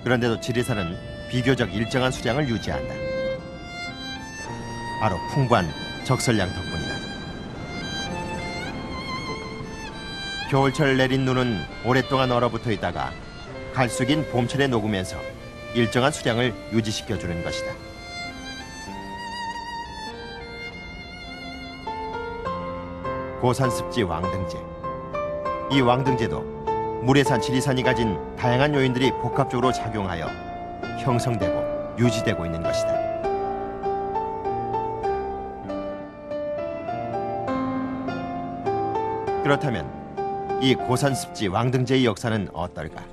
그런데도 지리산은 비교적 일정한 수량을 유지한다. 바로 풍부한 적설량 덕분이다. 겨울철 내린 눈은 오랫동안 얼어붙어 있다가 갈수긴 봄철에 녹으면서 일정한 수량을 유지시켜주는 것이다. 고산습지 왕등재. 이 왕등재도 물에 산 지리산이 가진 다양한 요인들이 복합적으로 작용하여 형성되고 유지되고 있는 것이다. 그렇다면 이 고산습지 왕등재의 역사는 어떨까?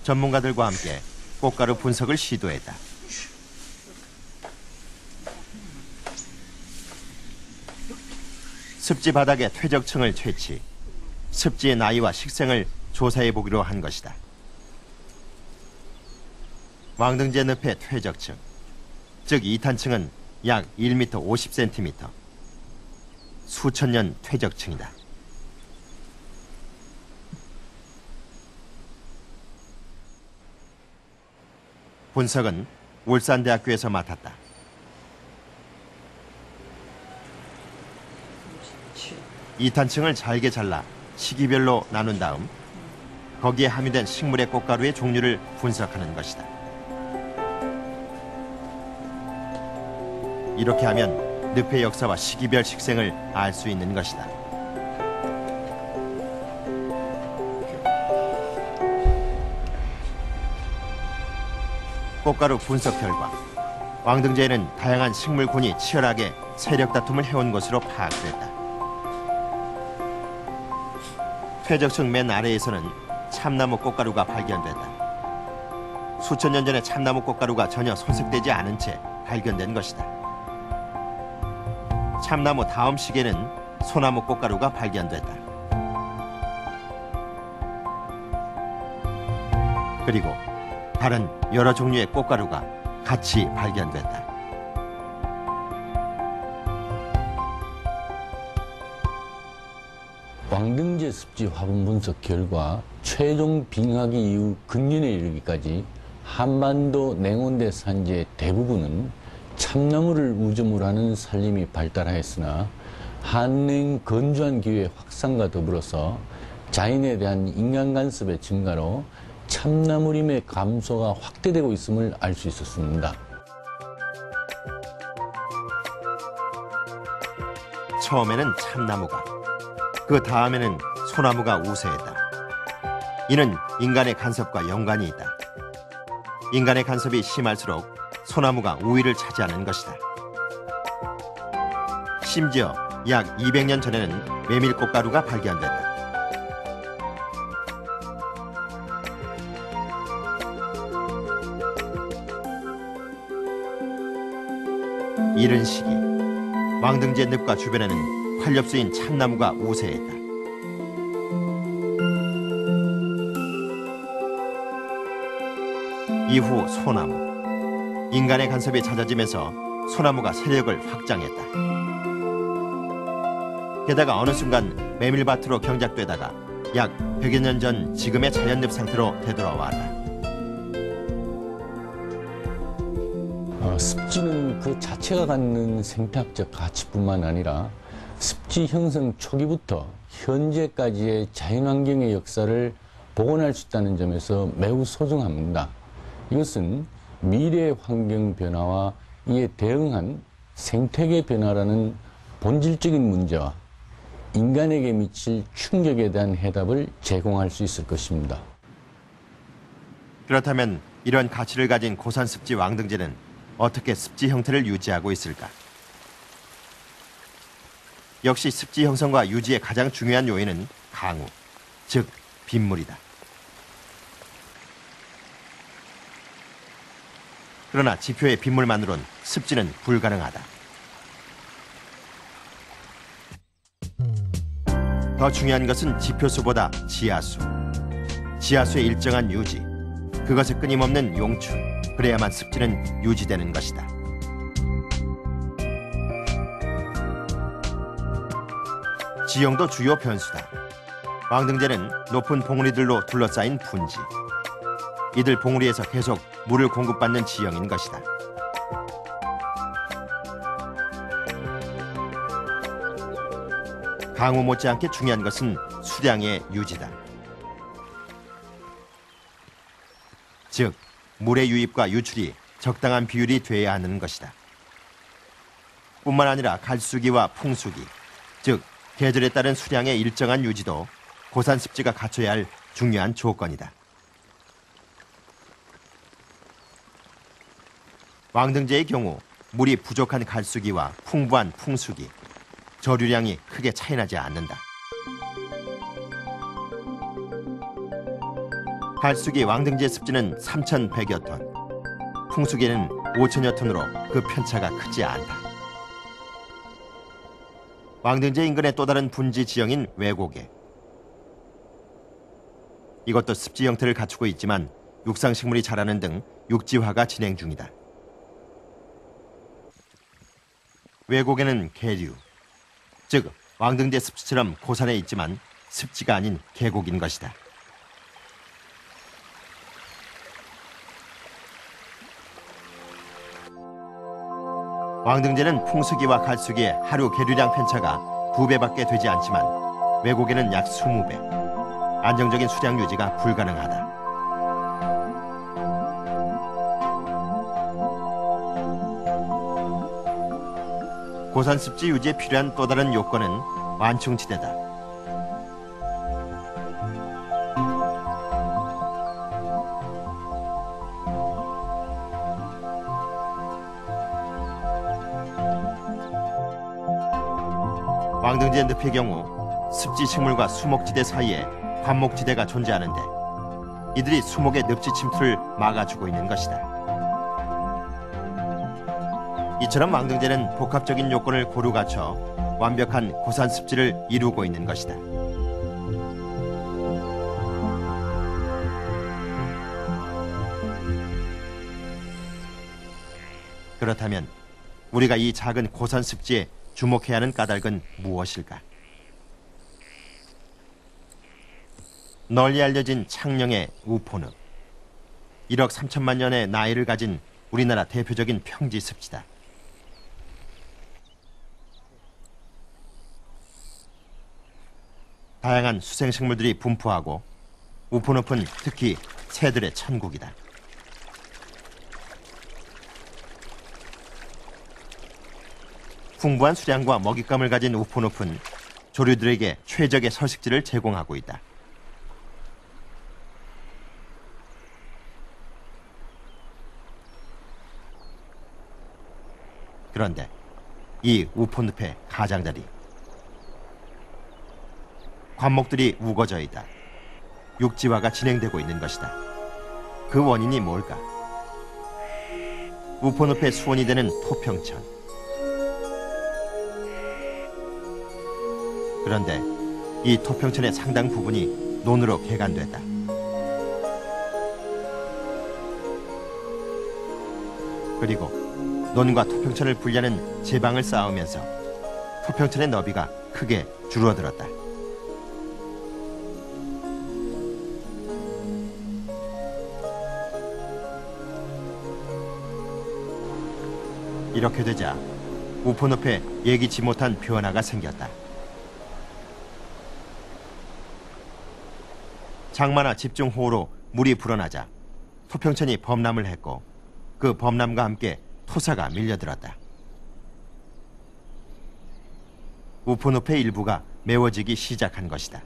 전문가들과 함께 꽃가루 분석을 시도했다. 습지 바닥의 퇴적층을 채취, 습지의 나이와 식생을 조사해 보기로 한 것이다. 왕등재 늪의 퇴적층, 즉 2탄층은 약 1m 50cm, 수천 년 퇴적층이다. 분석은 울산대학교에서 맡았다. 이 탄층을 잘게 잘라 시기별로 나눈 다음 거기에 함유된 식물의 꽃가루의 종류를 분석하는 것이다. 이렇게 하면 늪의 역사와 시기별 식생을 알 수 있는 것이다. 꽃가루 분석 결과 왕등재에는 다양한 식물군이 치열하게 세력 다툼을 해온 것으로 파악됐다. 퇴적층 맨 아래에서는 참나무 꽃가루가 발견됐다. 수천 년 전에 참나무 꽃가루가 전혀 손색되지 않은 채 발견된 것이다. 참나무 다음 시기에는 소나무 꽃가루가 발견됐다. 그리고 다른 여러 종류의 꽃가루가 같이 발견됐다. 왕등재 습지 화분 분석 결과 최종 빙하기 이후 근년에 이르기까지 한반도 냉온대 산지의 대부분은 참나무를 우점으로 하는 산림이 발달하였으나 한냉 건조한 기후의 확산과 더불어서 자연에 대한 인간 간섭의 증가로 참나무림의 감소가 확대되고 있음을 알 수 있었습니다. 처음에는 참나무가, 그 다음에는 소나무가 우세했다. 이는 인간의 간섭과 연관이 있다. 인간의 간섭이 심할수록 소나무가 우위를 차지하는 것이다. 심지어 약 200년 전에는 메밀꽃가루가 발견됐다. 이른 시기, 왕등재 늪과 주변에는 활렵수인 참나무가 우세했다. 이후 소나무, 인간의 간섭이 잦아지면서 소나무가 세력을 확장했다. 게다가 어느 순간 메밀밭으로 경작되다가 약 100여 년 전 지금의 자연늪 상태로 되돌아왔다. 습지는 그 자체가 갖는 생태학적 가치뿐만 아니라 습지 형성 초기부터 현재까지의 자연환경의 역사를 복원할 수 있다는 점에서 매우 소중합니다. 이것은 미래의 환경 변화와 이에 대응한 생태계 변화라는 본질적인 문제와 인간에게 미칠 충격에 대한 해답을 제공할 수 있을 것입니다. 그렇다면 이런 가치를 가진 고산습지 왕등재는 어떻게 습지 형태를 유지하고 있을까? 역시 습지 형성과 유지의 가장 중요한 요인은 강우, 즉 빗물이다. 그러나 지표의 빗물만으론 습지는 불가능하다. 더 중요한 것은 지표수보다 지하수. 지하수의 일정한 유지, 그것의 끊임없는 용출, 그래야만 습지는 유지되는 것이다. 지형도 주요 변수다. 왕등제는 높은 봉우리들로 둘러싸인 분지. 이들 봉우리에서 계속 물을 공급받는 지형인 것이다. 강우 못지않게 중요한 것은 수량의 유지다. 즉, 물의 유입과 유출이 적당한 비율이 돼야 하는 것이다. 뿐만 아니라 갈수기와 풍수기, 즉 계절에 따른 수량의 일정한 유지도 고산습지가 갖춰야 할 중요한 조건이다. 왕등제의 경우 물이 부족한 갈수기와 풍부한 풍수기, 저류량이 크게 차이나지 않는다. 갈수기 왕등제 습지는 3,100여 톤, 풍수기는 5,000여 톤으로 그 편차가 크지 않다. 왕등제 인근의 또 다른 분지 지형인 왜곡에. 이것도 습지 형태를 갖추고 있지만 육상식물이 자라는 등 육지화가 진행 중이다. 왜곡에는 계류, 즉 왕등제 습지처럼 고산에 있지만 습지가 아닌 계곡인 것이다. 왕등제는 풍수기와 갈수기의 하루 계류량 편차가 2배밖에 되지 않지만 왜곡에는 약 20배. 안정적인 수량 유지가 불가능하다. 고산습지 유지에 필요한 또 다른 요건은 완충지대다. 왕등제 늪의 경우 습지 식물과 수목지대 사이에 관목지대가 존재하는데 이들이 수목의 늪지 침투를 막아주고 있는 것이다. 이처럼 왕등제는 복합적인 요건을 고루 갖춰 완벽한 고산습지를 이루고 있는 것이다. 그렇다면 우리가 이 작은 고산습지에 주목해야 하는 까닭은 무엇일까? 널리 알려진 창녕의 우포늪. 1억 3천만 년의 나이를 가진 우리나라 대표적인 평지 습지다. 다양한 수생식물들이 분포하고 우포늪은 특히 새들의 천국이다. 풍부한 수량과 먹잇감을 가진 우포늪은 조류들에게 최적의 서식지를 제공하고 있다. 그런데 이 우포늪의 가장자리, 관목들이 우거져 있다. 육지화가 진행되고 있는 것이다. 그 원인이 뭘까? 우포늪의 수원이 되는 토평천. 그런데 이 토평천의 상당 부분이 논으로 개간됐다. 그리고 논과 토평천을 분리하는 제방을 쌓으면서 토평천의 너비가 크게 줄어들었다. 이렇게 되자 우포늪에 예기치 못한 변화가 생겼다. 장마나 집중호우로 물이 불어나자 토평천이 범람을 했고 그 범람과 함께 토사가 밀려들었다. 우포늪의 일부가 메워지기 시작한 것이다.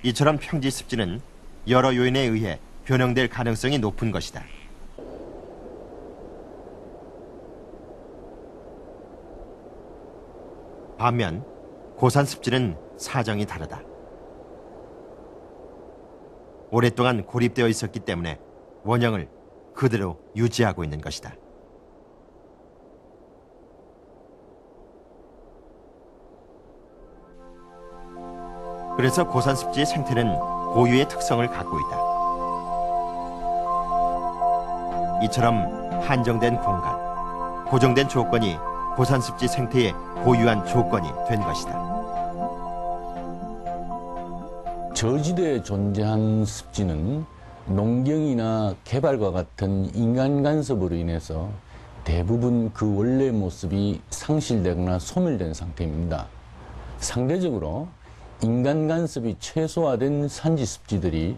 이처럼 평지 습지는 여러 요인에 의해 변형될 가능성이 높은 것이다. 반면 고산 습지는 사정이 다르다. 오랫동안 고립되어 있었기 때문에 원형을 그대로 유지하고 있는 것이다. 그래서 고산 습지의 생태는 고유의 특성을 갖고 있다. 이처럼 한정된 공간, 고정된 조건이 고산습지 생태의 고유한 조건이 된 것이다. 저지대에 존재한 습지는 농경이나 개발과 같은 인간 간섭으로 인해서 대부분 그 원래 모습이 상실되거나 소멸된 상태입니다. 상대적으로 인간 간섭이 최소화된 산지 습지들이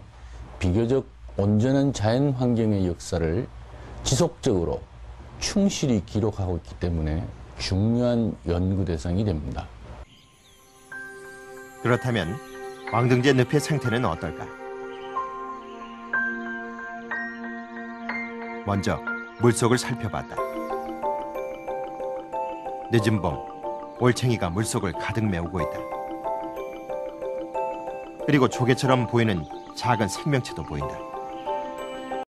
비교적 온전한 자연 환경의 역사를 지속적으로 충실히 기록하고 있기 때문에 중요한 연구 대상이 됩니다. 그렇다면 왕등제 늪의 생태는 어떨까? 먼저 물속을 살펴봤다. 늦은 봄, 올챙이가 물속을 가득 메우고 있다. 그리고 조개처럼 보이는 작은 생명체도 보인다.